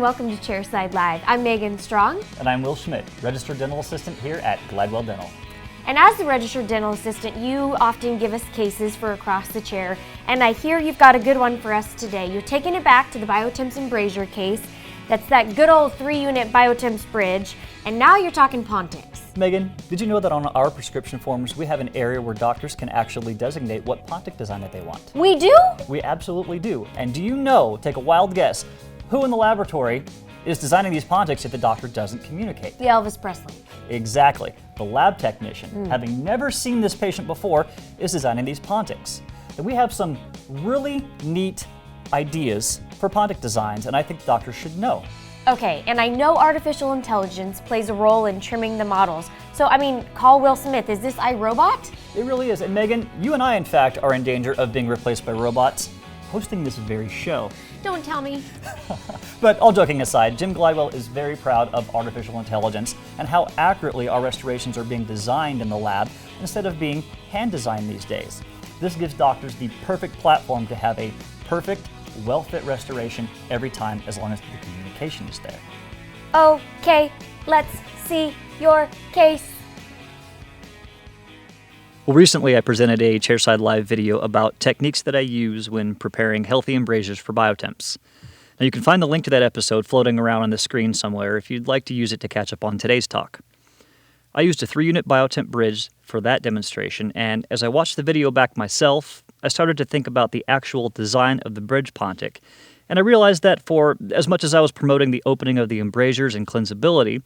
welcome to Chairside Live. I'm Megan Strong. And I'm Will Schmidt, Registered Dental Assistant here at Glidewell Dental. And as the Registered Dental Assistant, you often give us cases for across the chair, and I hear you've got a good one for us today. You're taking it back to the BioTemps and brazier case. That's that good old 3-unit BioTemps bridge, and now you're talking Pontics. Megan, did you know that on our prescription forms we have an area where doctors can actually designate what Pontic design that they want? We do? We absolutely do. And do you know, take a wild guess, who in the laboratory is designing these Pontics if the doctor doesn't communicate? The Elvis Presley. Exactly. The lab technician, having never seen this patient before, is designing these Pontics. And we have some really neat ideas for Pontic designs, and I think doctors should know. Okay, and I know artificial intelligence plays a role in trimming the models. So, call Will Smith. Is this iRobot? It really is. And Megan, you and I, in fact, are in danger of being replaced by robots hosting this very show. Don't tell me. But all joking aside, Jim Glidewell is very proud of artificial intelligence and how accurately our restorations are being designed in the lab instead of being hand-designed these days. This gives doctors the perfect platform to have a perfect, well-fit restoration every time, as long as the communication is there. Okay, let's see your case. Well, recently I presented a Chairside Live video about techniques that I use when preparing healthy embrasures for BioTemps. Now you can find the link to that episode floating around on the screen somewhere if you'd like to use it to catch up on today's talk. I used a 3-unit BioTemp bridge for that demonstration, and as I watched the video back myself, I started to think about the actual design of the bridge Pontic, and I realized that for as much as I was promoting the opening of the embrasures and cleansability,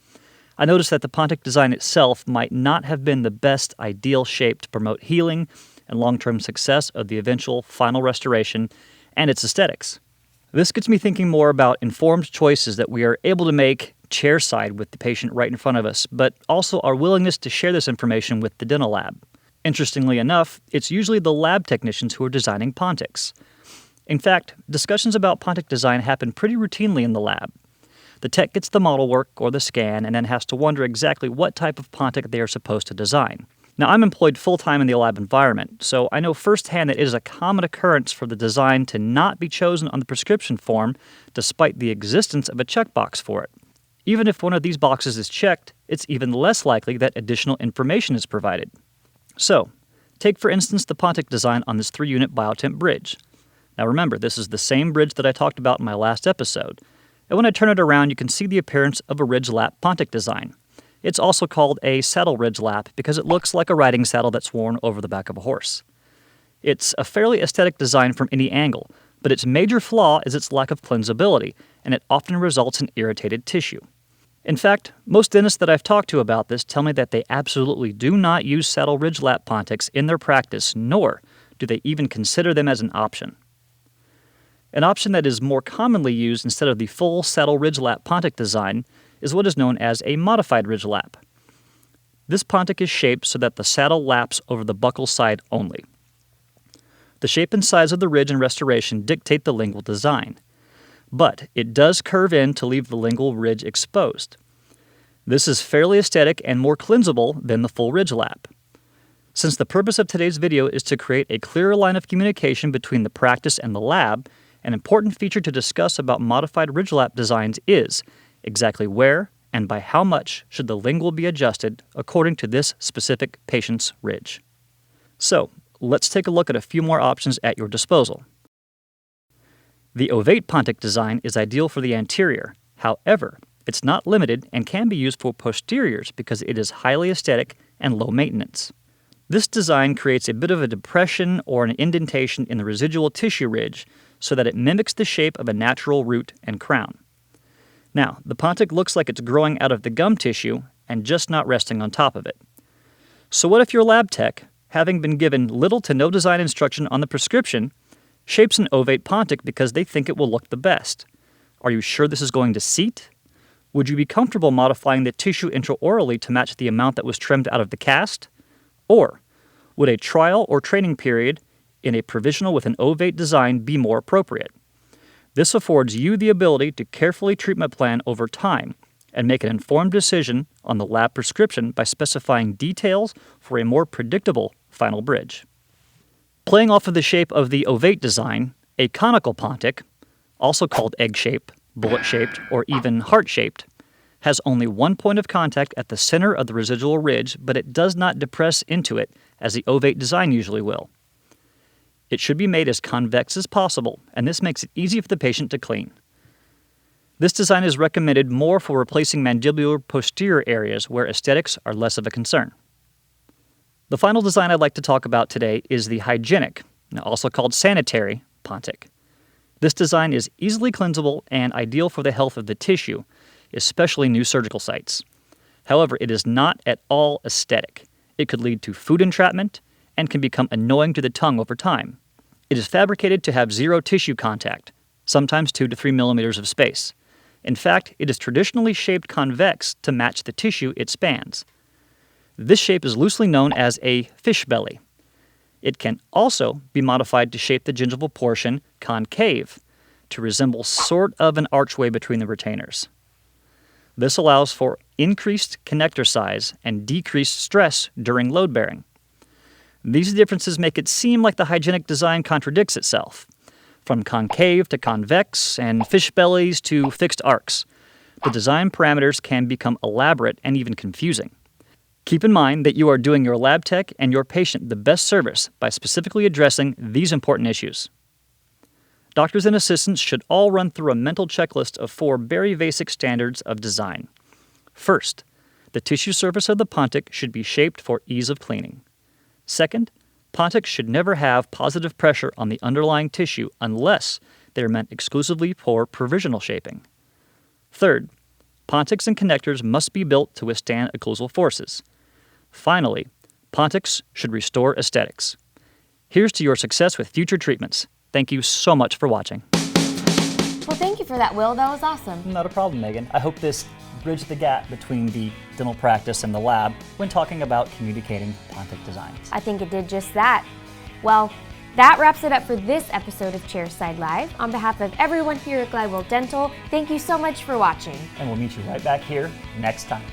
I noticed that the Pontic design itself might not have been the best ideal shape to promote healing and long-term success of the eventual final restoration and its aesthetics. This gets me thinking more about informed choices that we are able to make chairside with the patient right in front of us, but also our willingness to share this information with the dental lab. Interestingly enough, it's usually the lab technicians who are designing Pontics. In fact, discussions about Pontic design happen pretty routinely in the lab. The tech gets the model work or the scan and then has to wonder exactly what type of Pontic they are supposed to design. Now, I'm employed full-time in the lab environment, so I know firsthand that it is a common occurrence for the design to not be chosen on the prescription form despite the existence of a checkbox for it. Even if one of these boxes is checked, it's even less likely that additional information is provided. So, take for instance the Pontic design on this 3-unit BioTemp bridge. Now remember, this is the same bridge that I talked about in my last episode. And when I turn it around, you can see the appearance of a ridge lap Pontic design. It's also called a saddle ridge lap because it looks like a riding saddle that's worn over the back of a horse. It's a fairly aesthetic design from any angle, but its major flaw is its lack of cleansability, and it often results in irritated tissue. In fact, most dentists that I've talked to about this tell me that they absolutely do not use saddle ridge lap Pontics in their practice, nor do they even consider them as an option. An option that is more commonly used instead of the full saddle ridge lap Pontic design is what is known as a modified ridge lap. This Pontic is shaped so that the saddle laps over the buccal side only. The shape and size of the ridge and restoration dictate the lingual design, but it does curve in to leave the lingual ridge exposed. This is fairly aesthetic and more cleansable than the full ridge lap. Since the purpose of today's video is to create a clearer line of communication between the practice and the lab, an important feature to discuss about modified ridge lap designs is exactly where and by how much should the lingual be adjusted according to this specific patient's ridge. So, let's take a look at a few more options at your disposal. The Ovate Pontic design is ideal for the anterior. However, it's not limited and can be used for posteriors because it is highly aesthetic and low maintenance. This design creates a bit of a depression or an indentation in the residual tissue ridge so that it mimics the shape of a natural root and crown. Now, the Pontic looks like it's growing out of the gum tissue and just not resting on top of it. So what if your lab tech, having been given little to no design instruction on the prescription, shapes an Ovate Pontic because they think it will look the best? Are you sure this is going to seat? Would you be comfortable modifying the tissue intraorally to match the amount that was trimmed out of the cast? Or would a trial or training period in a provisional with an Ovate design be more appropriate? This affords you the ability to carefully treatment plan over time and make an informed decision on the lab prescription by specifying details for a more predictable final bridge. Playing off of the shape of the Ovate design, a Conical Pontic, also called egg shape, bullet-shaped, or even heart-shaped, has only one point of contact at the center of the residual ridge, but it does not depress into it as the Ovate design usually will. It should be made as convex as possible, and this makes it easy for the patient to clean. This design is recommended more for replacing mandibular posterior areas where aesthetics are less of a concern. The final design I'd like to talk about today is the hygienic, also called Sanitary Pontic. This design is easily cleansable and ideal for the health of the tissue, especially new surgical sites. However, it is not at all aesthetic. It could lead to food entrapment and can become annoying to the tongue over time. It is fabricated to have zero tissue contact, sometimes 2 to 3 millimeters of space. In fact, it is traditionally shaped convex to match the tissue it spans. This shape is loosely known as a fish belly. It can also be modified to shape the gingival portion concave to resemble sort of an archway between the retainers. This allows for increased connector size and decreased stress during load bearing. These differences make it seem like the hygienic design contradicts itself, from concave to convex and fish bellies to fixed arcs. The design parameters can become elaborate and even confusing. Keep in mind that you are doing your lab tech and your patient the best service by specifically addressing these important issues. Doctors and assistants should all run through a mental checklist of 4 very basic standards of design. First, the tissue surface of the Pontic should be shaped for ease of cleaning. Second, Pontics should never have positive pressure on the underlying tissue unless they are meant exclusively for provisional shaping. Third, Pontics and connectors must be built to withstand occlusal forces. Finally, Pontics should restore aesthetics. Here's to your success with future treatments. Thank you so much for watching. Well, thank you for that, Will. That was awesome. Not a problem, Megan. I hope this bridged the gap between the dental practice and the lab when talking about communicating Pontic designs. I think it did just that. Well, that wraps it up for this episode of Chairside Live. On behalf of everyone here at Glidewell Dental, thank you so much for watching. And we'll meet you right back here next time.